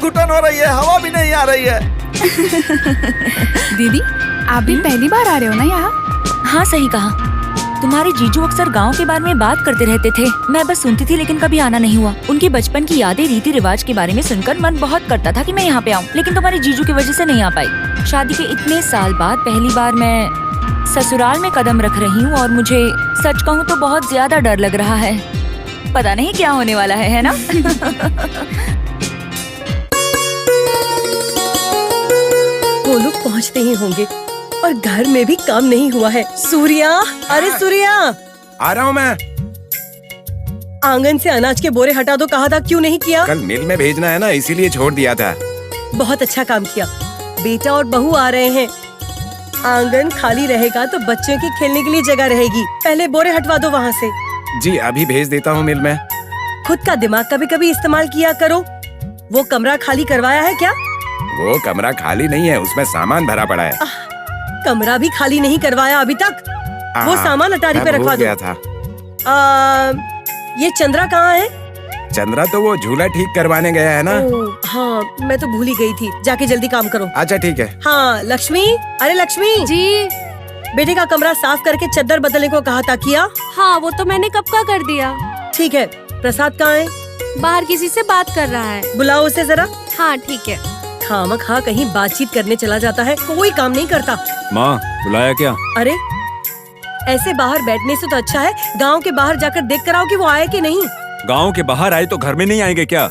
घुटन हो रही है, हवा भी नहीं आ रही है। दीदी आप भी पहली बार आ रहे हो ना यहाँ? हाँ सही कहा। तुम्हारे जीजू अक्सर गांव के बारे में बात करते रहते थे, मैं बस सुनती थी लेकिन कभी आना नहीं हुआ। उनकी बचपन की यादें, रीति रिवाज के बारे में सुनकर मन बहुत करता था कि मैं यहाँ पे आऊँ, लेकिन तुम्हारे जीजू की वजह से नहीं आ पाई। शादी के इतने साल बाद पहली बार मैं ससुराल में कदम रख रही हूँ और मुझे सच कहूँ तो बहुत ज्यादा डर लग रहा है। पता नहीं क्या होने वाला है ना? वो लोग पहुँचते ही होंगे और घर में भी काम नहीं हुआ है। सूर्या, अरे सूर्या, आ रहा हूँ मैं। आंगन से अनाज के बोरे हटा दो, कहा था, क्यों नहीं किया? कल मिल में भेजना है ना, इसीलिए छोड़ दिया था। बहुत अच्छा काम किया। बेटा और बहू आ रहे हैं, आंगन खाली रहेगा तो बच्चों की खेलने के लिए जगह रहेगी। पहले बोरे हटवा दो वहाँ से। जी अभी भेज देता हूँ मिल में। खुद का दिमाग कभी कभी इस्तेमाल किया करो। वो कमरा खाली करवाया है क्या? वो कमरा खाली नहीं है, उसमें सामान भरा पड़ा है। कमरा भी खाली नहीं करवाया अभी तक? वो सामान अटारी पे रखवा दो। था। ये चंद्रा कहाँ है? चंद्रा तो वो झूला ठीक करवाने गया है ना। हाँ, मैं तो भूल ही गई थी। जाके जल्दी काम करो। अच्छा ठीक है। हाँ लक्ष्मी, अरे लक्ष्मी जी। बेटे का कमरा साफ करके चद्दर बदलने को कहा था, किया? हाँ वो तो मैंने कब का कर दिया। ठीक है। प्रसाद कहाँ है? बाहर किसी से बात कर रहा है। बुलाओ उसे जरा। हाँ ठीक है। खामखा कहीं बातचीत करने चला जाता है, कोई काम नहीं करता। माँ बुलाया क्या? अरे ऐसे बाहर बैठने से तो अच्छा है गांव के बाहर जाकर देख कर आओ कि वो आए कि नहीं। गांव के बाहर आए तो घर में नहीं आएंगे क्या?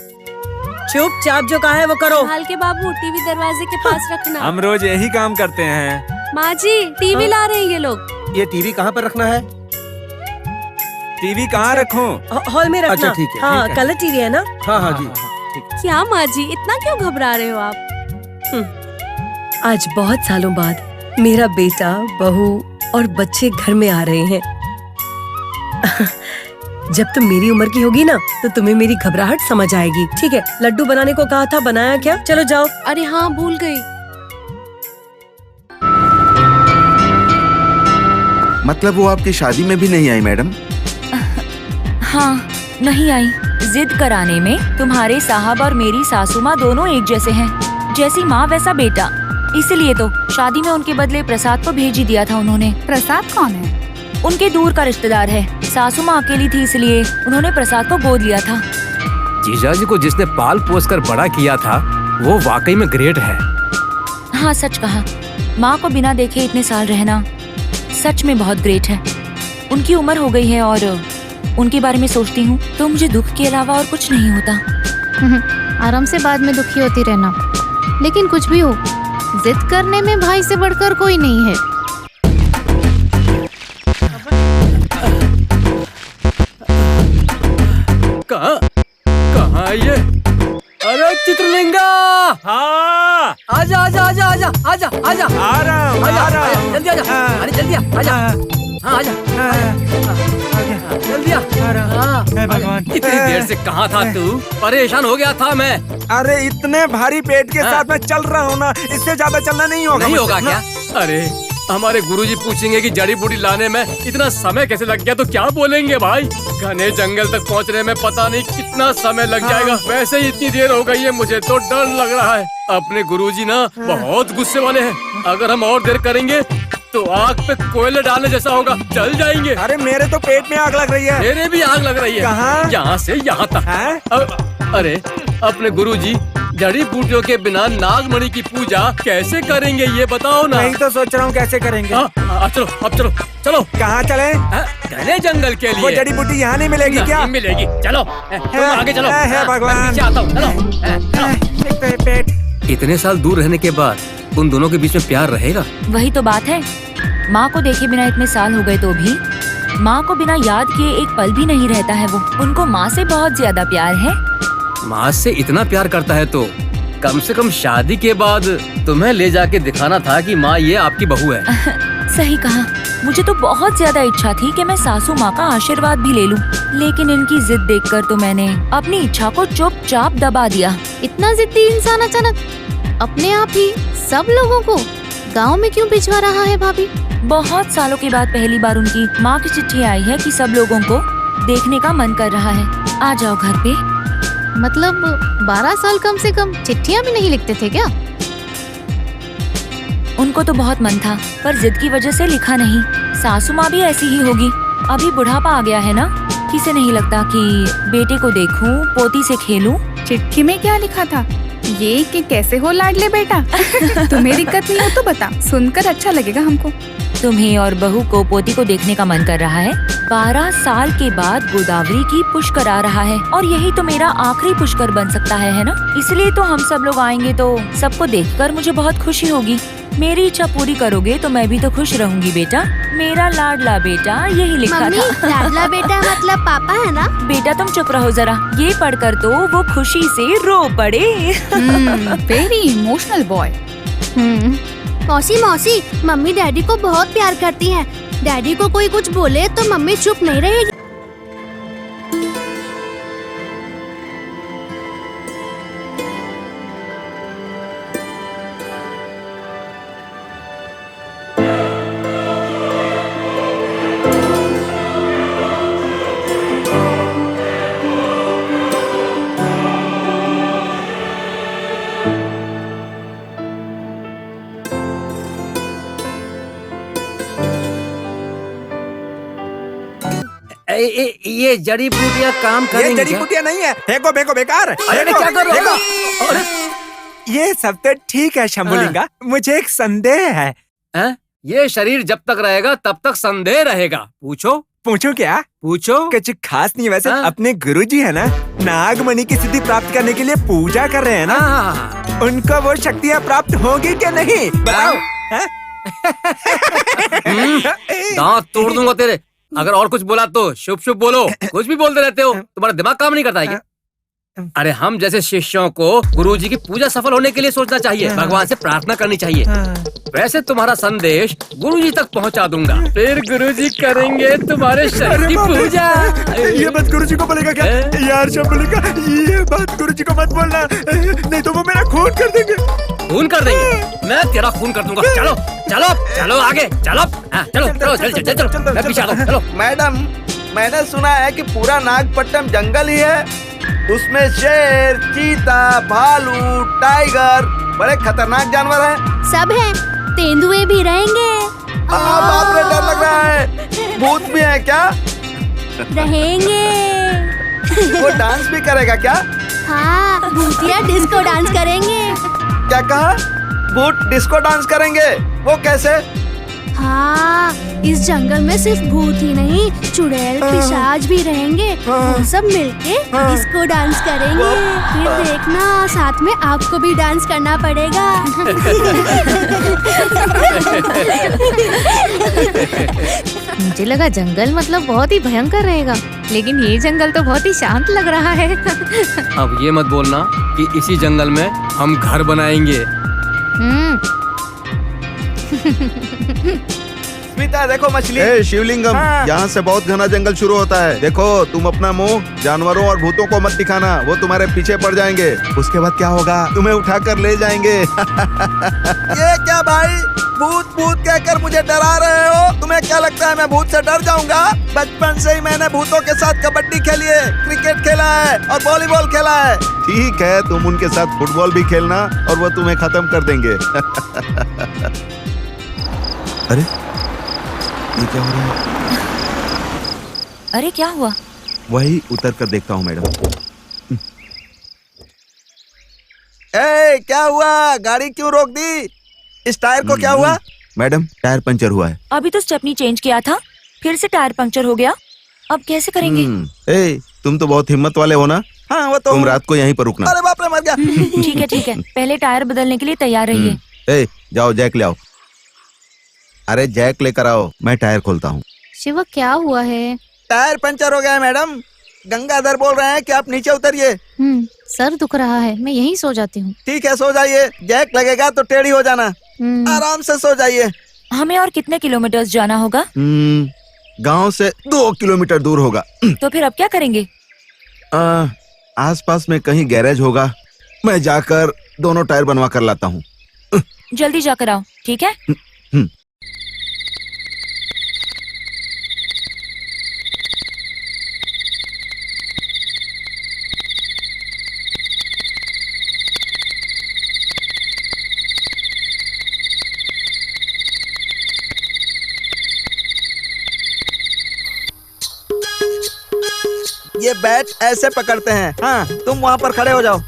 चुपचाप जो कहा है वो करो। हाल के बाबू टीवी दरवाजे के पास रखना। हम रोज यही काम करते हैं। माँ जी टीवी ला रहे हैं ये लोग। ये टीवी कहाँ पर रखना है? टीवी कहाँ रखूं? हॉल में रखना। अच्छा, ठीक है, हाँ ठीक है। कलर टीवी है ना? हाँ हाँ जी। क्या माँ जी इतना क्यों घबरा रहे हो आप? आज बहुत सालों बाद मेरा बेटा, बहू और बच्चे घर में आ रहे हैं। जब तुम मेरी उम्र की होगी ना तो तुम्हें मेरी घबराहट समझ आएगी। ठीक है, लड्डू बनाने को कहा था, बनाया क्या? चलो जाओ। अरे हाँ भूल गई। मतलब वो आपकी शादी में भी नहीं आई मैडम? हाँ नहीं आई। जिद कराने में तुम्हारे साहब और मेरी सासू माँ दोनों एक जैसे हैं। जैसी माँ वैसा बेटा, इसीलिए तो शादी में उनके बदले प्रसाद को भेज ही दिया था उन्होंने। प्रसाद कौन है? उनके दूर का रिश्तेदार है। सासू माँ अकेली थी इसलिए उन्होंने प्रसाद को गोद लिया था। जीजाजी को जिसने पाल पोस कर बड़ा किया था वो वाकई में ग्रेट है। हाँ सच कहा। माँ को बिना देखे इतने साल रहना सच में बहुत ग्रेट है। उनकी उम्र हो गई है और उनके बारे में सोचती हूँ तो मुझे दुख के अलावा और कुछ नहीं होता। आराम से बाद में दुखी होती रहना, लेकिन कुछ भी हो जिद करने में भाई से बढ़कर कोई नहीं है। कहाँ ये? अरे चित्रलिंगा! हाँ आजा आजा आजा आजा आजा आजा। आ रहा हूँ, आ रहा हूँ। जल्दी आजा। अरे जल्दी आजा। हाँ आजा। जल्दी आ। हे भगवान, इतनी देर से कहाँ था तू? परेशान हो गया था मैं। अरे इतने भारी पेट के साथ मैं चल रहा हूँ ना, इससे ज्यादा चलना नहीं होगा। नहीं होगा क्या? अरे हमारे गुरुजी पूछेंगे कि जड़ी बूटी लाने में इतना समय कैसे लग गया तो क्या बोलेंगे भाई? घने जंगल तक पहुँचने में पता नहीं कितना समय लग जाएगा। वैसे ही इतनी देर हो गई है, मुझे तो डर लग रहा है। अपने गुरुजी ना बहुत गुस्से वाले हैं। अगर हम और देर करेंगे तो आग पे कोयले डालने जैसा होगा, जल जाएंगे। अरे मेरे तो पेट में आग लग रही है। मेरे भी आग लग रही है। कहाँ? यहाँ से यहाँ तक। अरे अपने गुरुजी जड़ी बूटियों के बिना नागमणि की पूजा कैसे करेंगे ये बताओ ना। नहीं तो सोच रहा हूँ कैसे करेंगे। चलो अब चलो चलो। कहाँ चले? घने जंगल के लिए। वो जड़ी बूटी यहाँ नहीं मिलेगी क्या? नहीं मिलेगी। चलो तुम आगे चलो। है भगवान। मैं पीछे आता हूँ। चलो। पेट। इतने साल दूर रहने के बाद उन दोनों के बीच में प्यार रहेगा? वही तो बात है। माँ को देखे बिना इतने साल हो गए तो भी माँ को बिना याद किए एक पल भी नहीं रहता है। वो उनको माँ से बहुत ज्यादा प्यार है। माँ से इतना प्यार करता है तो कम से कम शादी के बाद तुम्हें ले जाके दिखाना था कि माँ ये आपकी बहू है। सही कहा। मुझे तो बहुत ज्यादा इच्छा थी कि मैं सासू माँ का आशीर्वाद भी ले लूं, लेकिन इनकी जिद देखकर तो मैंने अपनी इच्छा को चुपचाप दबा दिया। इतना जिद्दी इंसान अचानक अपने आप ही सब लोगों को गांव में क्यों भिजवा रहा है भाभी? बहुत सालों के बाद पहली बार उनकी माँ की चिट्ठी आई है कि सब लोगों को देखने का मन कर रहा है। आ जाओ घर पे। मतलब 12 साल कम से कम चिट्ठियाँ भी नहीं लिखते थे क्या? उनको तो बहुत मन था पर जिद की वजह से लिखा नहीं। सासू माँ भी ऐसी ही होगी। अभी बुढ़ापा आ गया है ना, किसे नहीं लगता कि बेटे को देखूं, पोती से खेलूं। चिट्ठी में क्या लिखा था? ये कि कैसे हो लाडले बेटा? तुम्हें दिक्कत नहीं हो तो बता, सुनकर अच्छा लगेगा हमको। तुम्हें और बहू को पोती को देखने का मन कर रहा है। 12 साल के बाद गोदावरी की पुष्कर आ रहा है और यही तो मेरा आखिरी पुष्कर बन सकता है ना? इसलिए तो हम सब लोग आएंगे तो सबको देखकर मुझे बहुत खुशी होगी। मेरी इच्छा पूरी करोगे तो मैं भी तो खुश रहूंगी बेटा। मेरा लाडला बेटा, यही लिखा मम्मी, था। लाडला बेटा मतलब पापा है ना? बेटा तुम चुप रहो जरा, ये पढ़कर तो वो खुशी से रो पड़े। Very emotional boy. मौसी मौसी, मम्मी डैडी को बहुत प्यार करती हैं। डैडी को कोई कुछ बोले तो मम्मी चुप नहीं रहेगी। ये जड़ी बूटियाँ काम ये करेंगी जड़ी क्या? बूटियाँ नहीं है, फेंको फेंको बेकार। अरे फेंको, क्या कर रहे हो? फेंको। अरे ये सब तो ठीक है शंभुलिंगा, मुझे एक संदेह है। हैं? ये शरीर जब तक रहेगा तब तक संदेह रहेगा। पूछो पूछूं क्या? पूछो। कुछ खास नहीं वैसे। हाँ? अपने गुरुजी है ना, नागमणि की सिद्धि प्राप्त करने के लिए पूजा कर रहे हैं ना, हाँ। उनको वो शक्तियाँ प्राप्त होगी क्या नहीं बताओ? हैं? दांत तोड़ दूंगा तेरे। अगर और कुछ बोला तो शुभ शुभ बोलो। कुछ भी बोलते रहते हो, तुम्हारा दिमाग काम नहीं करता है क्या? अरे हम जैसे शिष्यों को गुरुजी की पूजा सफल होने के लिए सोचना चाहिए, भगवान से प्रार्थना करनी चाहिए। वैसे तुम्हारा संदेश गुरुजी तक पहुंचा दूंगा, फिर गुरुजी करेंगे तुम्हारे शरीर की पूजा। ये बात गुरुजी को बोलेगा क्या? यार शंभुलिंगा, ये बात गुरुजी को मत बोलना, नहीं तो वो मेरा खून कर देंगे। खून कर देंगे? मैं तेरा खून कर दूंगा। चलो चलो चलो आगे चलो। हाँ, चलो चलो चल चल चलो, मैं पीछे आता हूँ, चलो। मैडम, मैंने सुना है कि पूरा नागपट्टनम जंगल ही है, उसमें शेर, चीता, भालू, टाइगर, बड़े खतरनाक जानवर हैं। सब हैं, तेंदुए भी रहेंगे। बाप रे, डर लग रहा है। भूत भी है क्या? रहेंगे। वो डांस भी करेगा क्या? हाँ, भूतिया डिस्को डांस करेंगे। क्या कहा? भूत डिस्को डांस करेंगे? वो कैसे? हाँ, इस जंगल में सिर्फ भूत ही नहीं, चुड़ैल, पिशाच भी रहेंगे। वो सब मिलके डिस्को डांस करेंगे। फिर देखना, साथ में आपको भी डांस करना पड़ेगा। मुझे लगा जंगल मतलब बहुत ही भयंकर रहेगा, लेकिन ये जंगल तो बहुत ही शांत लग रहा है। अब ये मत बोलना कि इसी जंगल में हम घर बनाएंगे। स्मिता देखो मछली। ए शिवलिंगम, हाँ। यहाँ से बहुत घना जंगल शुरू होता है। देखो, तुम अपना मुंह जानवरों और भूतों को मत दिखाना, वो तुम्हारे पीछे पड़ जाएंगे। उसके बाद क्या होगा? तुम्हें उठाकर ले जाएंगे। ये क्या भाई, भूत भूत कहकर मुझे डरा रहे हो? तुम्हें क्या लगता है मैं भूत से डर जाऊंगा? बचपन से ही मैंने भूतों के साथ कबड्डी खेली है, क्रिकेट खेला है और वॉलीबॉल खेला है। ठीक है, तुम उनके साथ फुटबॉल भी खेलना और वो तुम्हें खत्म कर देंगे। अरे ये क्या हो रहा है? अरे क्या हुआ? वही उतर कर देखता हूँ मैडम। ए, क्या हुआ? गाड़ी क्यों रोक दी? इस टायर को क्या हुआ? मैडम, टायर पंचर हुआ है। अभी तो स्टेपनी चेंज किया था, फिर से टायर पंक्चर हो गया। अब कैसे करेंगे? ए, तुम तो बहुत हिम्मत वाले हो ना? हाँ, वो तो तुम रात को यहीं पर रुकना। अरे बाप रे, मर गया। ठीक है ठीक है, पहले टायर बदलने के लिए तैयार रहिए। ए, जाओ जैक ले आओ। अरे जैक लेकर आओ, मैं टायर खोलता हूँ। शिवा, क्या हुआ है? टायर पंचर हो गया है मैडम। गंगाधर बोल रहे हैं कि आप नीचे उतरिए। सर दुख रहा है, मैं यहीं सो जाती हूँ। ठीक है, सो जाइए। जैक लगेगा तो टेढ़ी हो जाना। आराम से सो जाइए। हमें और कितने किलोमीटर जाना होगा? गांव से 2 किलोमीटर दूर होगा। तो फिर अब क्या करेंगे? आसपास में कहीं गैरेज होगा, मैं जाकर दोनों टायर बनवा कर लाता हूँ। जल्दी जाकर आओ, ठीक है? ये बैट ऐसे पकड़ते हैं। हाँ, तुम वहाँ पर खड़े हो जाओ।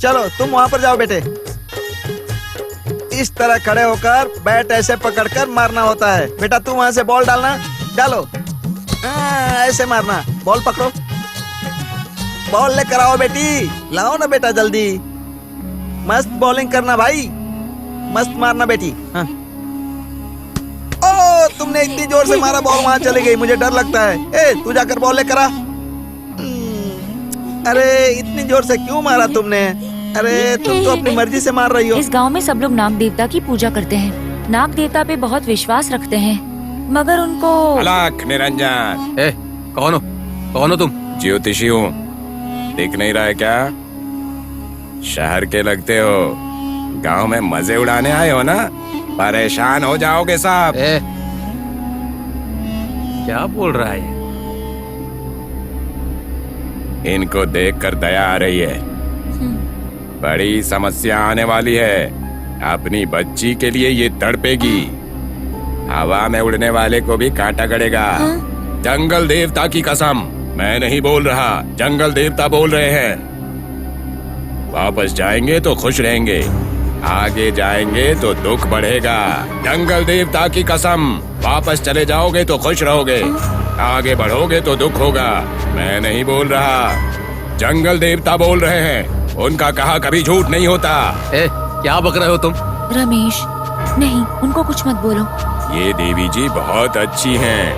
चलो तुम वहाँ पर जाओ बेटे। इस तरह खड़े होकर बैट ऐसे पकड़कर मारना होता है। बेटा तू वहाँ से बॉल डालना, डालो। ऐसे मारना, बॉल पकड़ो, बॉल लेकर आओ बेटी, लाओ ना बेटा जल्दी। मस्त बॉलिंग करना भाई, मस्त मारना बेटी। हाँ। ओ तुमने इतनी जोर से मारा, बॉल वहाँ चली गई, मुझे डर लगता है। ए तू जाकर बॉल लेकर आ। अरे इतनी जोर से क्यों मारा तुमने? अरे तुम तो अपनी मर्जी से मार रही हो। इस गांव में सब लोग नाग देवता की पूजा करते हैं, नाग देवता पे बहुत विश्वास रखते हैं, मगर उनको अलख निरंजन। कौन हो तुम? ज्योतिषी हूँ, दिख नहीं रहा है क्या? शहर के लगते हो, गांव में मजे उड़ाने आए हो ना? परेशान हो जाओगे साहब। क्या बोल रहा है? इनको देखकर दया आ रही है, बड़ी समस्या आने वाली है। अपनी बच्ची के लिए ये तड़पेगी, हवा में उड़ने वाले को भी कांटा गड़ेगा। जंगल देवता की कसम, मैं नहीं बोल रहा, जंगल देवता बोल रहे हैं। वापस जाएंगे तो खुश रहेंगे, आगे जाएंगे तो दुख बढ़ेगा। जंगल देवता की कसम, वापस चले जाओगे तो खुश रहोगे, आगे बढ़ोगे तो दुख होगा। मैं नहीं बोल रहा, जंगल देवता बोल रहे हैं, उनका कहा कभी झूठ नहीं होता। क्या बक रहे हो तुम? रमेश, नहीं, उनको कुछ मत बोलो। ये देवी जी बहुत अच्छी हैं,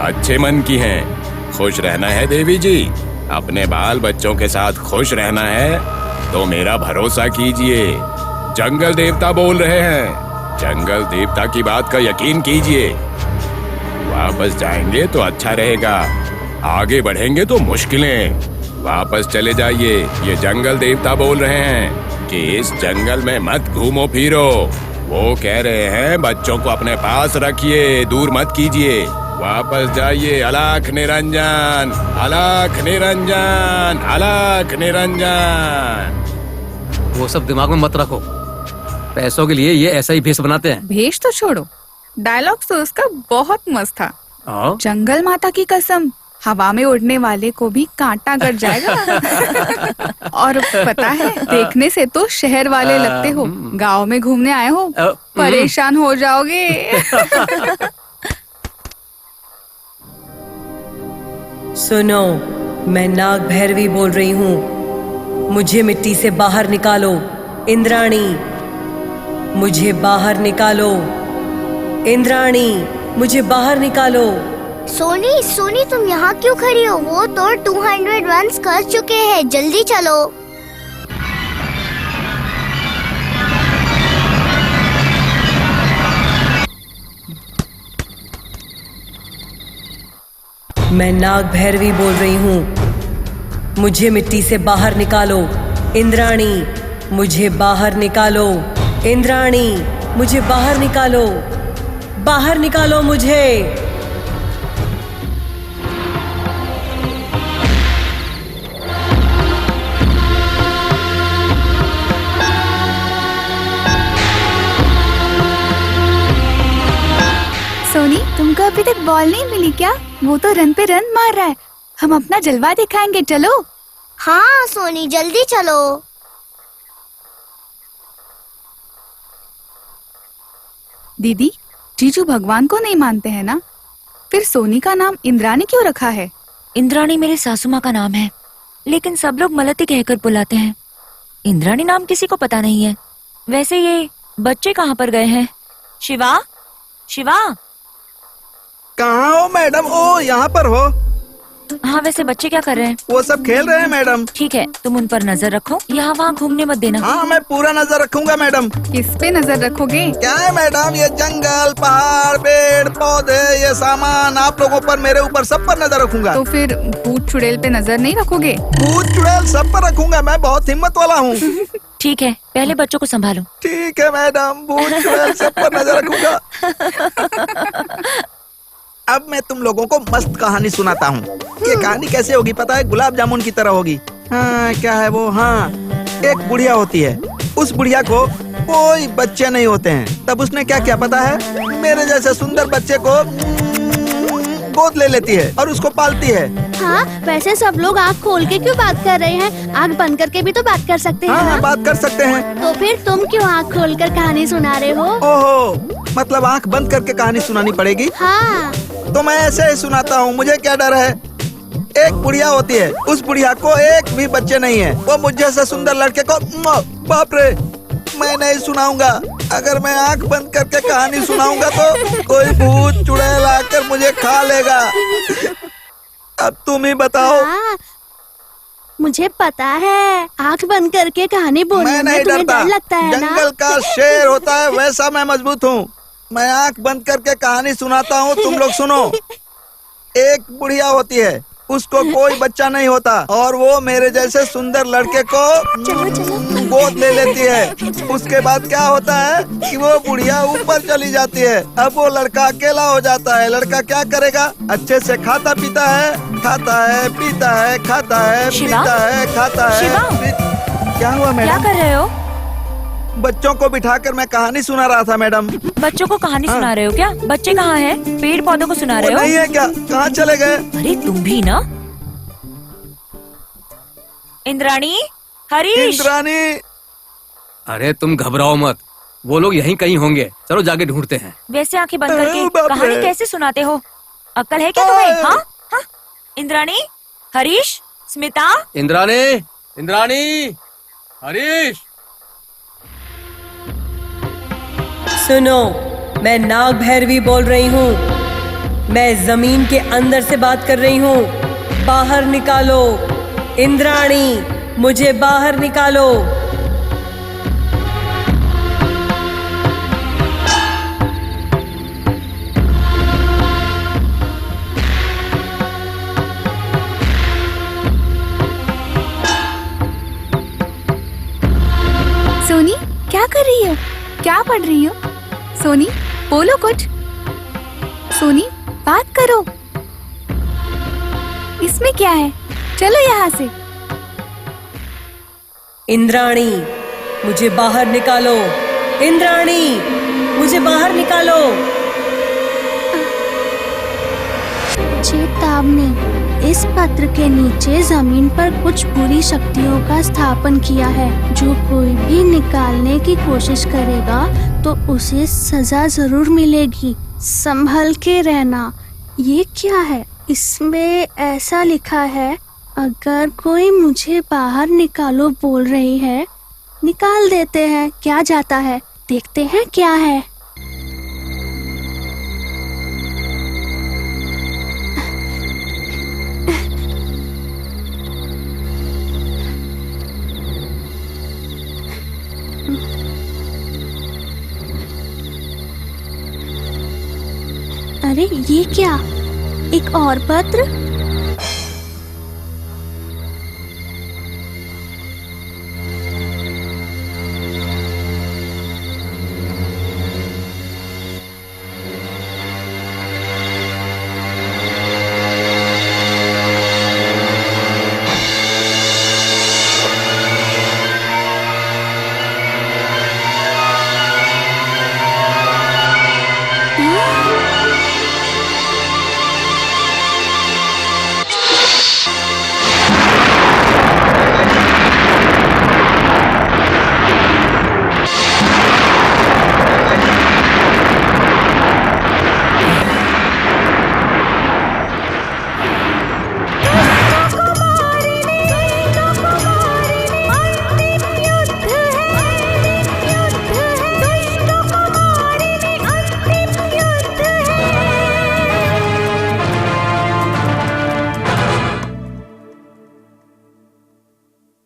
अच्छे मन की हैं। खुश रहना है देवी जी, अपने बाल बच्चों के साथ खुश रहना है तो मेरा भरोसा कीजिए। जंगल देवता बोल रहे हैं, जंगल देवता की बात का यकीन कीजिए। वापस जाएंगे तो अच्छा रहेगा, आगे बढ़ेंगे तो मुश्किलें। वापस चले जाइए, ये जंगल देवता बोल रहे हैं कि इस जंगल में मत घूमो फिरो। वो कह रहे हैं बच्चों को अपने पास रखिए, दूर मत कीजिए। वापस जाइए। अलख निरंजन, अलख निरंजन, अलख निरंजन। वो सब दिमाग में मत रखो, पैसों के लिए ये ऐसा ही भेष बनाते हैं। भेष तो छोड़ो, डायलॉग तो उसका बहुत मस्त था। जंगल माता की कसम, हवा में उड़ने वाले को भी कांटा गड़ जाएगा। और पता है, देखने से तो शहर वाले लगते हो, गांव में घूमने आए हो, परेशान हो जाओगे। सुनो, मैं नाग भैरवी बोल रही हूँ, मुझे मिट्टी से बाहर निकालो। इंद्राणी, मुझे बाहर निकालो। इंद्राणी, मुझे बाहर निकालो। सोनी, सोनी तुम यहाँ क्यों खड़ी हो? वो तो 200 रन्स कर चुके हैं, जल्दी चलो। मैं नाग भैरवी बोल रही हूँ, मुझे मिट्टी से बाहर निकालो। इंद्राणी, मुझे बाहर निकालो। इंद्राणी, मुझे बाहर निकालो, बाहर निकालो मुझे। सोनी, तुमको अभी तक बॉल नहीं मिली क्या? वो तो रन पे रन मार रहा है, हम अपना जलवा दिखाएंगे, चलो। हाँ सोनी, जल्दी चलो। दीदी, जीजू भगवान को नहीं मानते हैं ना? फिर सोनी का नाम इंद्राणी क्यों रखा है? इंद्राणी मेरी सासू माँ का नाम है, लेकिन सब लोग मलती कहकर बुलाते हैं। इंद्राणी नाम किसी को पता नहीं है। वैसे ये बच्चे कहाँ पर गए हैं? शिवा, शिवा। कहाँ हो मैडम? ओ यहाँ पर हो? हाँ, वैसे बच्चे क्या कर रहे हैं? वो सब खेल रहे हैं मैडम। ठीक है, तुम उन पर नजर रखो, यहाँ वहाँ घूमने मत देना। हाँ, मैं पूरा नजर रखूंगा मैडम। किस पे नजर रखोगे? क्या है मैडम, ये जंगल, पहाड़, पेड़ पौधे, ये सामान, आप लोगों पर, मेरे ऊपर, सब पर नजर रखूंगा। तो फिर भूत चुड़ैल पे नजर नहीं रखोगे? भूत चुड़ैल सब पर रखूंगा, मैं बहुत हिम्मत वाला हूँ। ठीक है, पहले बच्चों को संभालो। ठीक है मैडम, भूत चुड़ैल सब पर नजर रखूंगा। अब मैं तुम लोगों को मस्त कहानी सुनाता हूँ। ये कहानी कैसे होगी पता है? गुलाब जामुन की तरह होगी। हाँ, क्या है वो? हाँ, एक बुढ़िया होती है, उस बुढ़िया को कोई बच्चे नहीं होते हैं। तब उसने क्या किया पता है? मेरे जैसे सुंदर बच्चे को गोद ले लेती है और उसको पालती है। हाँ, वैसे सब लोग आँख खोल के क्यों बात कर रहे हैं? आँख बंद करके भी तो बात कर सकते हैं। हाँ, बात कर सकते हैं। तो फिर तुम क्यों आँख खोल कर कहानी सुना रहे हो? ओहो, मतलब आँख बंद करके कहानी सुनानी पड़ेगी? हाँ। तो मैं ऐसे ही सुनाता हूँ, मुझे क्या डर है। एक बुढ़िया होती है, उस बुढ़िया को एक भी बच्चे नहीं है। वो मुझ जैसे सुंदर लड़के को, बाप रे, मैं नहीं सुनाऊंगा। अगर मैं आंख बंद करके कहानी सुनाऊंगा तो कोई भूत चुड़ैल आकर मुझे खा लेगा। अब तुम ही बताओ। हाँ, मुझे पता है, आंख बंद करके कहानी बोलने में तुम्हें डर लगता है ना? जंगल का शेर होता है वैसा मैं मजबूत हूँ। मैं आंख बंद करके कहानी सुनाता हूँ, तुम लोग सुनो। एक बुढ़िया होती है, उसको कोई बच्चा नहीं होता और वो मेरे जैसे सुंदर लड़के को गोद ले लेती है। उसके बाद क्या होता है कि वो बुढ़िया ऊपर चली जाती है। अब वो लड़का अकेला हो जाता है। लड़का क्या करेगा? अच्छे से खाता पीता है, खाता है, पीता है, खाता है, पीता है, खाता है। क्या हुआ मैडम? क्या कर रहे हो? बच्चों को बिठाकर मैं कहानी सुना रहा था मैडम। बच्चों को कहानी सुना रहे हो क्या? बच्चे कहाँ हैं? पेड़ पौधों को सुना रहे हो? नहीं है क्या? कहाँ चले गए? अरे तुम भी ना। इंद्राणी, हरीश। इंद्राणी। अरे तुम घबराओ मत, वो लोग यहीं कहीं होंगे। चलो जाके ढूंढते हैं। वैसे आंखें बंद करके कहानी कैसे सुनाते हो? अक्ल है क्या तुम्हें? हाँ हाँ। इंद्राणी, हरीश, स्मिता। इंद्राणी, इंद्राणी, हरीश। सुनो, मैं नाग भैरवी बोल रही हूँ। मैं जमीन के अंदर से बात कर रही हूँ। बाहर निकालो इंद्राणी, मुझे बाहर निकालो। सोनी, क्या कर रही हो? क्या पढ़ रही हो? सोनी, बोलो कुछ। सोनी, बात करो। इसमें क्या है? चलो यहाँ से। इंद्राणी, मुझे बाहर निकालो। इंद्राणी, मुझे बाहर निकालो। चेतावनी, इस पत्र के नीचे जमीन पर कुछ बुरी शक्तियों का स्थापन किया है। जो कोई भी निकालने की कोशिश करेगा तो उसे सजा जरूर मिलेगी। संभल के रहना। ये क्या है? इसमें ऐसा लिखा है, अगर कोई मुझे बाहर निकालो बोल रही है, निकाल देते हैं, क्या जाता है। देखते हैं क्या है। अरे ये क्या? एक और पत्र।